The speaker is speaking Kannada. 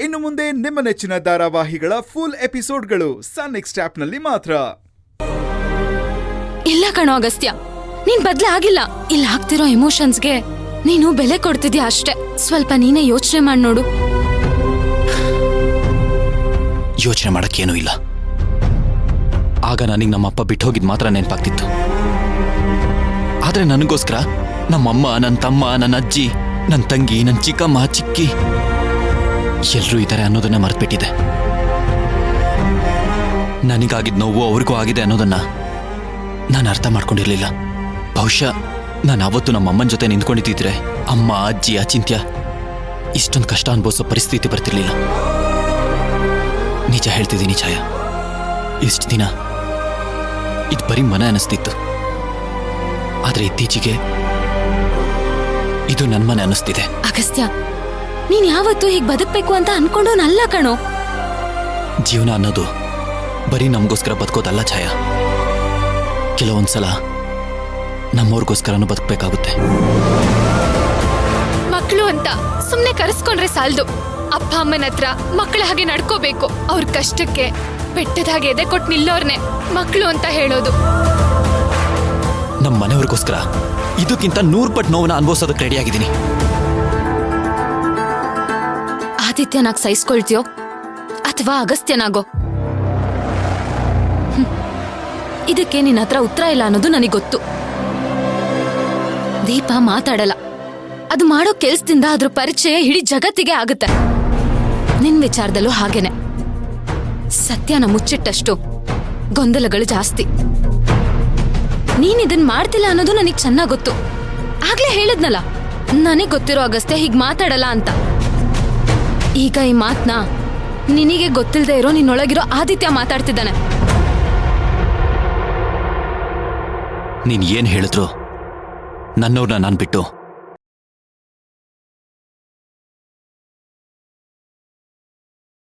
ಇನ್ನು ಮುಂದೆ ನಿಮ್ಮ ನೆಚ್ಚಿನ ಧಾರಾವಾಹಿಗಳ ಫುಲ್ ಎಪಿಸೋಡ್ಗಳು ಸನ್ ನೆಕ್ಸ್ಟ್ ಆಪ್ನಲ್ಲಿ ಮಾತ್ರ. ಇಲ್ಲ ಕಣೋ ಅಗಸ್ತ್ಯ, ನೀನ್ ಬದ್ಲಾಗಿಲ್ಲ. ಇಲ್ಲಿ ಆಗ್ತಿರೋ ಎಮೋಷನ್ಸ್ಗೆ ನೀನು ಬೆಲೆ ಕೊಡ್ತಿದ್ಯಾ ಅಷ್ಟೇ. ಸ್ವಲ್ಪ ನೀನೇ ಯೋಚನೆ ಮಾಡಿ ನೋಡು. ಯೋಚನೆ ಮಾಡಕ್ಕೇನೂ ಇಲ್ಲ. ಆಗ ನನಗೆ ನಮ್ಮಪ್ಪ ಬಿಟ್ಟು ಹೋಗಿದ್ ಮಾತ್ರ ನೆನಪಾಗ್ತಿತ್ತು. ಆದ್ರೆ ನನಗೋಸ್ಕರ ನಮ್ಮಮ್ಮ, ನನ್ನ ತಮ್ಮ, ನನ್ನ ಅಜ್ಜಿ, ನನ್ನ ತಂಗಿ, ನನ್ನ ಚಿಕ್ಕಮ್ಮ, ಚಿಕ್ಕಿ ಎಲ್ರೂ ಇದ್ದಾರೆ ಅನ್ನೋದನ್ನ ಮರೆತುಬಿಟ್ಟಿದೆ. ನನಗಾಗಿದ್ದ ನೋವು ಅವ್ರಿಗೂ ಆಗಿದೆ ಅನ್ನೋದನ್ನ ನಾನು ಅರ್ಥ ಮಾಡ್ಕೊಂಡಿರ್ಲಿಲ್ಲ. ಬಹುಶಃ ನಾನು ಅವತ್ತು ನಮ್ಮಮ್ಮನ ಜೊತೆ ನಿಂತ್ಕೊಂಡಿದ್ದಿದ್ರೆ ಅಮ್ಮ, ಅಜ್ಜಿ, ಅಚಿಂತ್ಯ ಇಷ್ಟೊಂದು ಕಷ್ಟ ಅನುಭವಿಸೋ ಪರಿಸ್ಥಿತಿ ಬರ್ತಿರ್ಲಿಲ್ಲ. ನಿಜ ಹೇಳ್ತಿದ್ದೀನಿ ಛಾಯಾ, ಇಷ್ಟು ದಿನ ಇದು ಬರೀ ಮನೆ ಅನಿಸ್ತಿತ್ತು. ಆದ್ರೆ ಇತ್ತೀಚೆಗೆ ಇದು ನನ್ನ ಮನೆ ಅನಿಸ್ತಿದೆ. ಅಗಸ್ತ್ಯ, ನೀನ್ ಯಾವತ್ತೂ ಹೀಗ್ ಬದುಕ್ಬೇಕು ಅಂತ ಅನ್ಕೊಂಡೋನಲ್ಲ ಕಣೋ. ಜೀವನ ಅನ್ನೋದು ಬರೀ ನಮಗೋಸ್ಕರ ಬದುಕೋದಲ್ಲ ಛಾಯಾ. ಕೆಲವೊಂದ್ಸಲ ನಮ್ಮವ್ರಿಗೋಸ್ಕರನೂ ಬದುಕಬೇಕಾಗುತ್ತೆ. ಮಕ್ಕಳು ಅಂತ ಸುಮ್ನೆ ಕರೆಸ್ಕೊಂಡ್ರೆ ಸಾಲ್ದು. ಅಪ್ಪ ಅಮ್ಮನ ಹತ್ರ ಮಕ್ಕಳ ಹಾಗೆ ನಡ್ಕೋಬೇಕು. ಅವ್ರ ಕಷ್ಟಕ್ಕೆ ಬೆಟ್ಟದ ಹಾಗೆ ಎದೆ ಕೊಟ್ಟು ನಿಲ್ಲೋರ್ನೆ ಮಕ್ಕಳು ಅಂತ ಹೇಳೋದು. ನಮ್ಮ ಮನೆಯವ್ರಿಗೋಸ್ಕರ ಇದಕ್ಕಿಂತ 100 ಪಟ್ಟು ನೋವನ್ನ ಅನುಭವಿಸೋದಕ್ಕೆ ರೆಡಿಯಾಗಿದ್ದೀನಿ. ಆದಿತ್ಯನಾಗ್ ಸಹಿಸ್ಕೊಳ್ತೀಯೋ ಅಥವಾ ಅಗಸ್ತ್ಯನಾಗೋ? ಇದಕ್ಕೆ ನಿನ್ನ ಹತ್ರ ಉತ್ತರ ಇಲ್ಲ ಅನ್ನೋದು ನನಗೆ ಗೊತ್ತು. ದೀಪ ಮಾತಾಡಲ್ಲ. ಅದು ಮಾಡೋ ಕೆಲ್ಸದಿಂದ ಅದ್ರ ಪರಿಚಯ ಇಡೀ ಜಗತ್ತಿಗೆ ಆಗುತ್ತೆ. ನಿನ್ ವಿಚಾರದಲ್ಲೂ ಹಾಗೇನೆ. ಸತ್ಯನ ಮುಚ್ಚಿಟ್ಟಷ್ಟು ಗೊಂದಲಗಳು ಜಾಸ್ತಿ. ನೀನ್ ಇದನ್ ಮಾಡ್ತಿಲ್ಲ ಅನ್ನೋದು ನನಗ್ ಚೆನ್ನಾಗ್ ಗೊತ್ತು. ಆಗ್ಲೇ ಹೇಳಿದ್ನಲ್ಲ, ನನಗ್ ಗೊತ್ತಿರೋ ಅಗಸ್ತ್ಯ ಹೀಗ್ ಮಾತಾಡಲ್ಲ ಅಂತ. ಈಗ ಈ ಮಾತ್ನ ನಿನಗೆ ಗೊತ್ತಿಲ್ಲದೆ ಇರೋ ನಿನ್ನೊಳಗಿರೋ ಆದಿತ್ಯ ಮಾತಾಡ್ತಿದ್ದಾನೆ. ನೀನ್ ಏನ್ ಹೇಳಿದ್ರು ನನ್ನವ್ರನ್ನ ನಾನ್ ಬಿಟ್ಟು